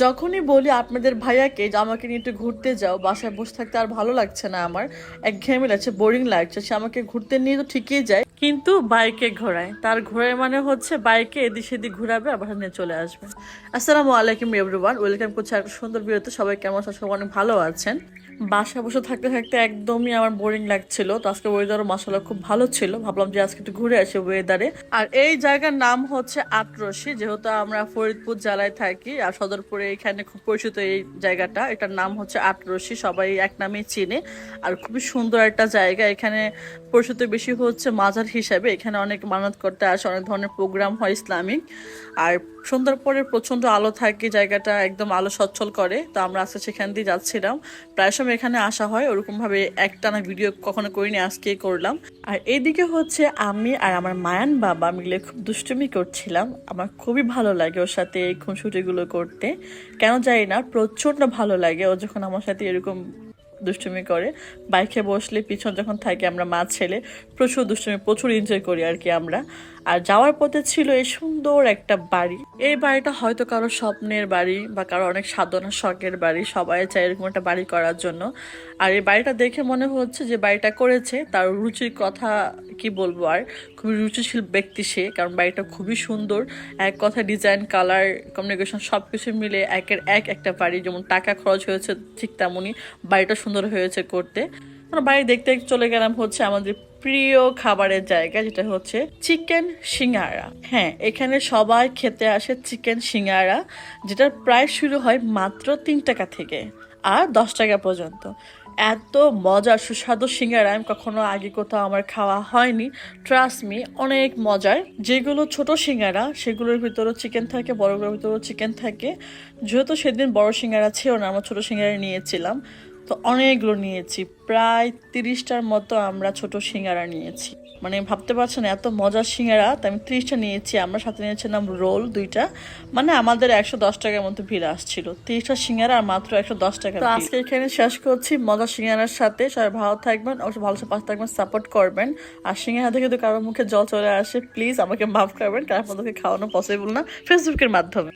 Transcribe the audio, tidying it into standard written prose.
যখনই বলি আপনাদের ভাইয়াকে যে আমাকে নিয়ে একটু ঘুরতে যাও, বাসায় বসে থাকতে আর ভালো লাগছে না, আমার একঘেয়েমি লাগছে, বোরিং লাগছে, সে আমাকে ঘুরতে নিয়ে তো ঠিকই যায়, কিন্তু বাইকে ঘোরায়। তার ঘোরায় মানে হচ্ছে বাইকে এদিক সেদিক ঘুরাবে আবার নিয়ে চলে আসবে। আসসালামু আলাইকুম এভরিওয়ান, ওয়েলকাম করছি একটা সুন্দর ভিডিওতে। সবাই কেমন আছেন? সবাই অনেক ভালো আছেন। বাসায় বসে থাকতে থাকতে একদমই আমার বোরিং লাগছিল, তো আজকে ওয়েদারও মাসাল্লাহ খুব ভালো ছিল। ভাবলাম যে আজকে একটু ঘুরে আসি ওয়েদারে। আর এই জায়গার নাম হচ্ছে আটরশি, যেহেতু আমরা ফরিদপুর জেলায় থাকি আর সদরপুরে এখানে খুব পরিচিত এই জায়গাটা। এটার নাম হচ্ছে আটরশি, সবাই এক নামেই চিনে। আর খুবই সুন্দর একটা জায়গা। এখানে পরিচিত বেশি হচ্ছে মাজার হিসাবে। এখানে অনেক মানত করতে আসে, অনেক ধরনের প্রোগ্রাম হয় ইসলামিক। আর সন্ধ্যার পরে প্রচন্ড আলো থাকে, জায়গাটা একদম আলো সচ্ছল করে। তো আমরা আজকে সেখান দিয়ে যাচ্ছিলাম। প্রায় সময় এখানে আসা হয়, ওরকম ভাবে একটানা ভিডিও কখনো করিনি, আজকেই করলাম। আর এইদিকে হচ্ছে আমি আর আমার মায়ান বাবা মিলে খুব দুষ্টুমি করছিলাম। আমার খুবই ভালো লাগে ওর সাথে এই খুনসুটিগুলো করতে, কেন জানি না, প্রচন্ড ভালো লাগে ও যখন আমার সাথে এরকম দুষ্টুমি করে। বাইকে বসলে পিছন যখন থাকে, আমরা মা ছেলে প্রচুর দুষ্টুমি, প্রচুর এনজয় করি আর কি আমরা। আর যাওয়ার পথে ছিল এই সুন্দর একটা বাড়ি। এই বাড়িটা হয়তো কারো স্বপ্নের বাড়ি বা কারো অনেক সাধনা শখের বাড়ি, সবাই চায় এরকম একটা বাড়ি করার জন্য। আর এই বাড়িটা দেখে মনে হচ্ছে যে বাড়িটা করেছে তার রুচির কথা কি বলবো, আর খুবই রুচিশীল ব্যক্তি সে, কারণ বাড়িটা খুবই সুন্দর। এক কথা ডিজাইন, কালার, কমিউনিকেশন সবকিছু মিলে একের এক একটা বাড়ি। যেমন টাকা খরচ হয়েছে ঠিক তেমনই বাড়িটা সুন্দর হয়েছে করতে। আমরা বাড়ি দেখতে চলে গেলাম হচ্ছে আমাদের প্রিয় খাবারের জায়গা, যেটা হচ্ছে চিকেন সিঙ্গারা। হ্যাঁ, এখানে সবাই খেতে আসে চিকেন সিঙ্গারা, যেটার প্রাইস শুরু হয় মাত্র 3 টাকা থেকে আর 10 টাকা পর্যন্ত। এত মজার সুস্বাদু সিঙ্গারা আমি কখনো আগে কোথাও আমার খাওয়া হয়নি। ট্রাস্ট মি, অনেক মজার। যেগুলো ছোট সিঙ্গারা সেগুলোর ভিতরেও চিকেন থাকে, বড়গুলোর ভিতরেও চিকেন থাকে। যেহেতু সেদিন বড় সিঙ্গারা ছিল না, আমরা ছোট সিঙ্গারা নিয়েছিলাম। তো অনেকগুলো নিয়েছি, প্রায় 30টার মতো আমরা ছোট সিঙ্গারা নিয়েছি। মানে ভাবতে পারছেন এত মজার সিঙ্গারা, তাই আমি 30টা নিয়েছি। আমরা সাথে নিয়েছিলাম রোল 2টা। মানে আমাদের 110 টাকার মতো ভিড় আসছিল, 30টা সিঙ্গারা আর মাত্র 110 টাকা। তো আজকে এখানে শেষ করছি মজার সিঙ্গারার সাথে। সবাই ভালো থাকবেন, অবশ্যই ভালো পাশে থাকবেন, সাপোর্ট করবেন। আর সিঙ্গারা থেকে যদি কারোর মুখে জল চলে আসে, প্লিজ আমাকে মাফ করবেন, কারণ আপনাদেরকে খাওয়ানো পসিবল না ফেসবুকের মাধ্যমে।